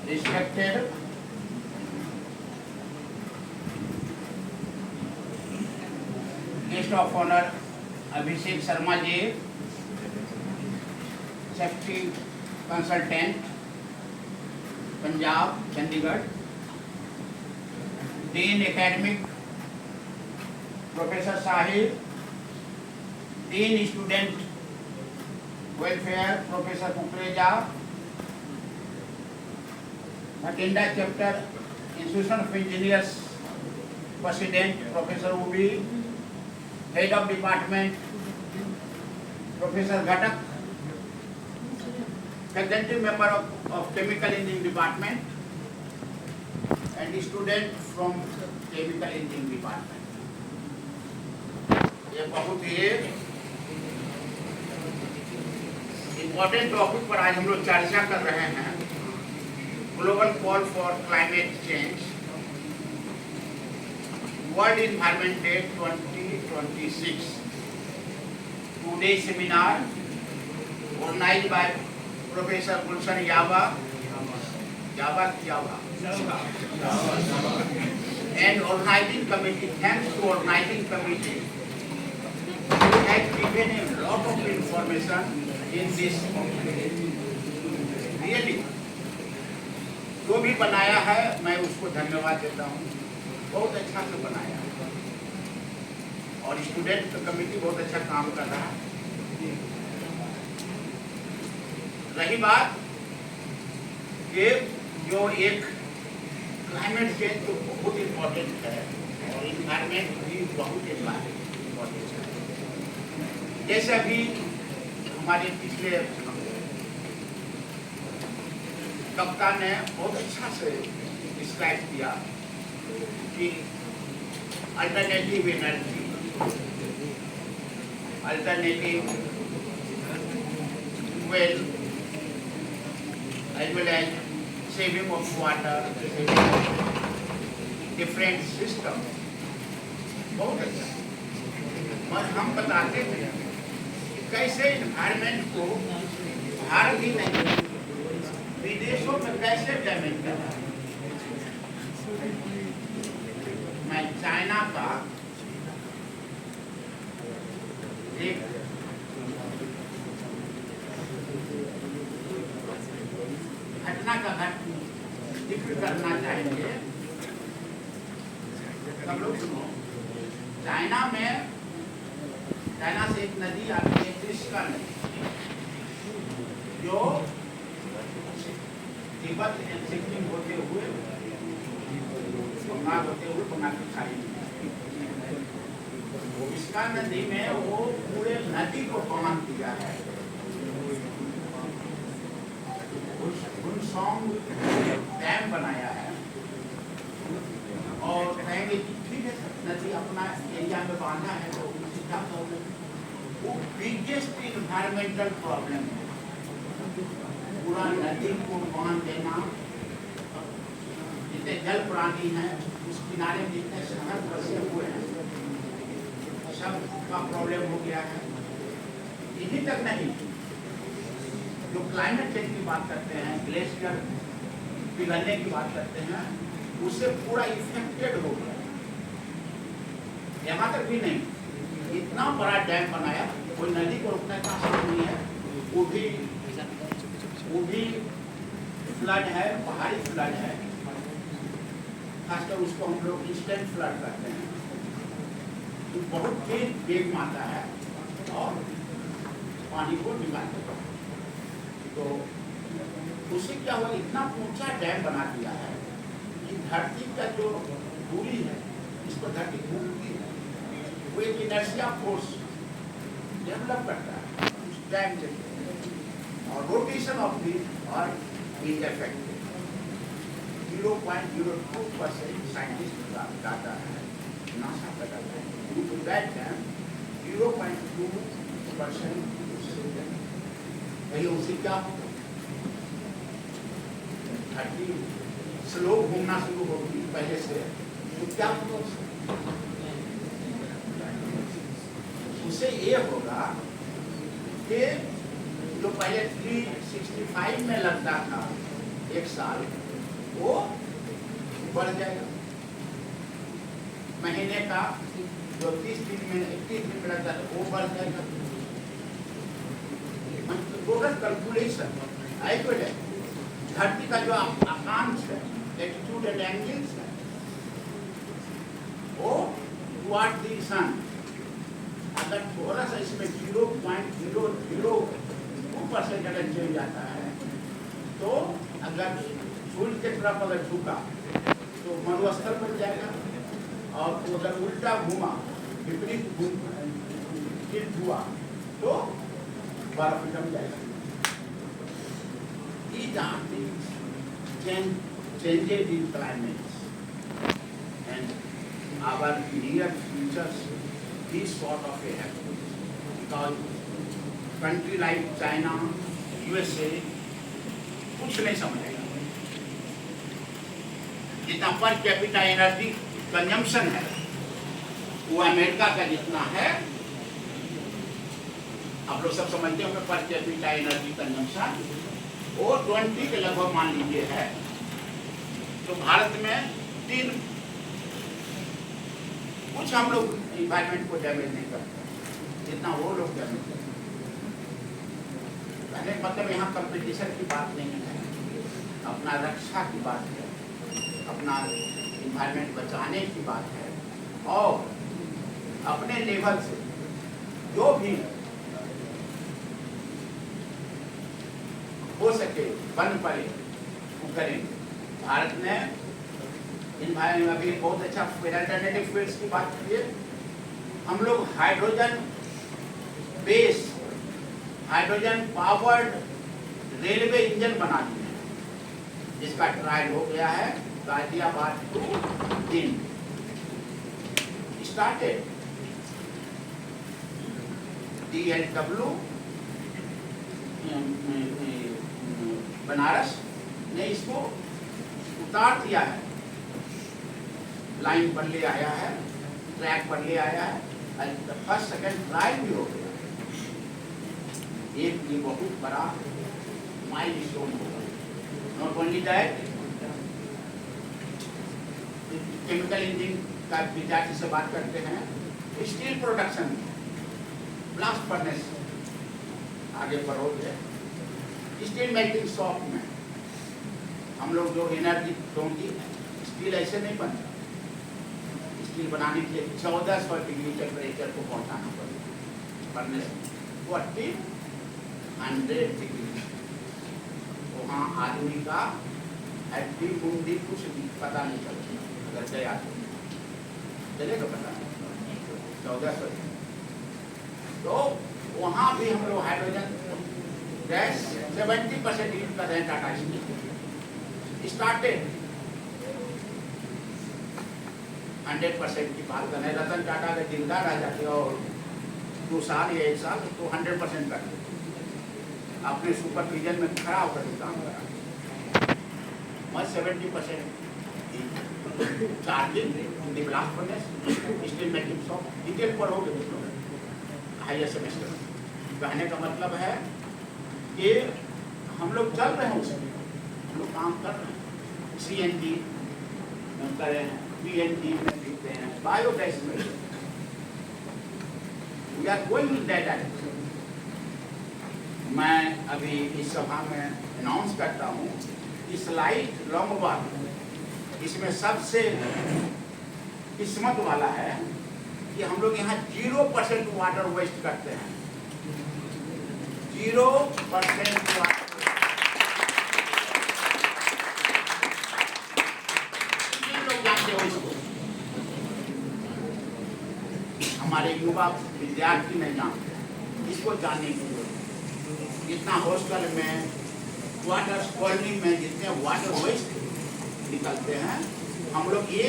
respected guest of honor Abhishek Sharma ji, safety consultant, Punjab, Chandigarh, Dean Academic Professor Sahib, Dean Student Welfare Professor Kukreja, Bhatinda Chapter Institution of Engineers President Professor Ubi, Head of Department Professor Ghatak, Faculty Member of Chemical Engineering Department, and student from Chemical Engineering Department. ये बहुत ही important topic पर आज हम लोग चर्चा कर रहे हैं, global call for climate change, world environment day 2026. Today's seminar organized by Professor Gulshan Yaba and organizing committee. Thanks to organizing committee, who has given a lot of information in this. Really, जो भी बनाया है मैं उसको धन्यवाद देता हूँ, बहुत अच्छा से बनाया और स्टूडेंट कमेटी बहुत अच्छा काम कर रहा है। रही बात कि जो एक क्लाइमेट चेंज तो बहुत इम्पोर्टेंट है और इन्वायरमेंट भी बहुत इम्पोर्टेंट है। जैसे अभी हमारे पिछले कप्तान ने बहुत अच्छा से डिस्क्राइब किया कि alternative energy, alternative fuel, as well as saving of water, saving of different systems, बहुत अच्छा। और हम बताते हैं कैसे इन्वायरमेंट को भारत ही नहीं विदेशों में कैसे डैमेज कर रहा है। मैं चाइना का एक घटना का जिक्र करना चाहेंगे। सब लोग सुनो, चाइना से एक नदी आती है, त्रिशका नदी, जो तिब्बत सिक्किम होते हुए बंगाल की खाड़ी में, त्रिशका नदी में वो पूरे नदी को बांध दिया है। हुनसोंग डैम बनाया है और कहेंगे कि ठीक है नदी अपना एरिया में बांधा है तो उससे क्या प्रॉब्लम है? वो बिगेस्ट इन्वायरमेंटल प्रॉब्लम है, पूरा नदी को बांध देना। जितने जल प्राणी हैं उस किनारे में जितने शहर बसे हुए हैं सब का प्रॉब्लम हो गया है। यही तक नहीं, जो क्लाइमेट चेंज की बात करते हैं, ग्लेशियर पिघलने की बात करते हैं, उससे पूरा इफेक्टेड हो गया। यहाँ तक भी नहीं, इतना बड़ा डैम बनाया, कोई नदी को रोकने का आसान नहीं है। वो भी फ्लड है, पहाड़ी फ्लड है, खासकर उसको हम लोग इंस्टेंट फ्लड करते हैं। तो बहुत तेज वेग मारता है और पानी को निकालता है। तो उससे क्या हुआ, इतना ऊंचा डैम बना दिया है कि धरती का जो दूरी है इस पर धरती घूमती है, वो एक इनर्शिया फोर्स डेवलप करता है उस डैम से, और rotation of the earth is affected. 0.02% scientist का डाटा है, नासा का डाटा है। ड्यू टू दैट डैम 0.2% उससे क्या होगा, धरती स्लो घूमना शुरू होगी पहले से, तो क्या होगा उससे ये होगा कि जो पहले 365 में लगता था एक साल, वो बढ़ जाएगा। महीने का जो 30 दिन में 21 दिन में लगता है वो बढ़ जाएगा। टोटल कैलकुलेशन एक्यूरेट है। धरती का जो अकांश है, एल्टीट्यूड एंड एंगल्स है, वो टुवर्ड द सन अगर थोड़ा सा इसमें 0.002% अगर चेंज आता है, तो अगर सूर्य की तरफ अगर झुका तो मरुस्थल बन जाएगा, और अगर उल्टा घूमा, विपरीत हुआ तो बर्फ जम जाएगा। These are things changes in climates, and our near futures this sort of a happen, because country like China, USA कुछ नहीं समझेगा। जितना पर कैपिटा एनर्जी कंजम्पशन है वो अमेरिका का जितना है, आप लोग सब समझते होंगे, पर कैपिटा एनर्जी कंजम्पशन वो 20 के लगभग मान लीजिए है। तो भारत में 3 कुछ हम लोग इन्वायरमेंट को डैमेज नहीं करते जितना वो लोग डैमेज करते। पहले मतलब यहाँ कंपटीशन की बात नहीं है, अपना रक्षा की बात है, अपना इन्वायरमेंट बचाने की बात है, और अपने लेवल से जो भी हो सके बन पड़े वो करेंगे। भारत ने इन्वायरमेंट अभी बहुत अच्छा अल्टरनेटिव फ्यूल्स की बात की है। हम लोग hydrogen base, hydrogen powered railway engine बना दिए हैं, जिसका ट्रायल हो गया है गाजियाबाद टू दिन स्टार्टेड। DLW बनारस ने इसको उतार दिया है, लाइन पर ले आया है, ट्रैक पर ले आया है, फर्स्ट सेकंड ट्रायल भी हो गया। ये बहुत बड़ा माइलस्टोन होगा। Not only that, chemical engineering का विद्यार्थी से बात करते हैं, स्टील प्रोडक्शन ब्लास्ट फर्नेस आगे बढ़ोगे, स्टील मेल्टिंग शॉप में हम लोग जो एनर्जी, क्योंकि स्टील ऐसे नहीं बनता, स्टील बनाने के लिए 1400 डिग्री टेम्परेचर को पहुंचाना पड़ेगा फर्नेस में, 100 डिग्री। वहाँ आदमी का हड्डी मुंडी कुछ भी पता नहीं चलता, अगर गया तो चलेगा पता नहीं, 1400। तो वहाँ भी हम लोग हाइड्रोजन गैस 70% यूज कर रहे हैं। टाटा स्टील स्टार्टेड 100% की बात कर रहे हैं। रतन टाटा अगर जिंदा रह जाते और 2 साल या 1 साल तो 100% कर देते, अपने सुपरविजन में खड़ा होकर काम करा। मैं 70% charging blast furnace steel melting shop detail पर हो गए हायर सेमेस्टर। कहने का मतलब है कि हम लोग चल रहे हैं, उसमें हम लोग काम कर रहे हैं। CNG में कर रहे हैं, PNG में पीते हैं, बायोगैस में we are going in that direction. मैं अभी इस सभा में अनाउंस करता हूँ इस लाइट लॉन्गबॉल, इसमें सबसे किस्मत वाला है कि हम लोग यहाँ 0% वाटर वेस्ट करते हैं, 0% वाटर। लोग जानते हो इसको, हमारे युवा विद्यार्थी नहीं जानते, इसको जानने की जरूरत। जितना हॉस्टल में, वाटर कॉलोनी में जितने वाटर वेस्ट निकलते हैं, हम लोग ये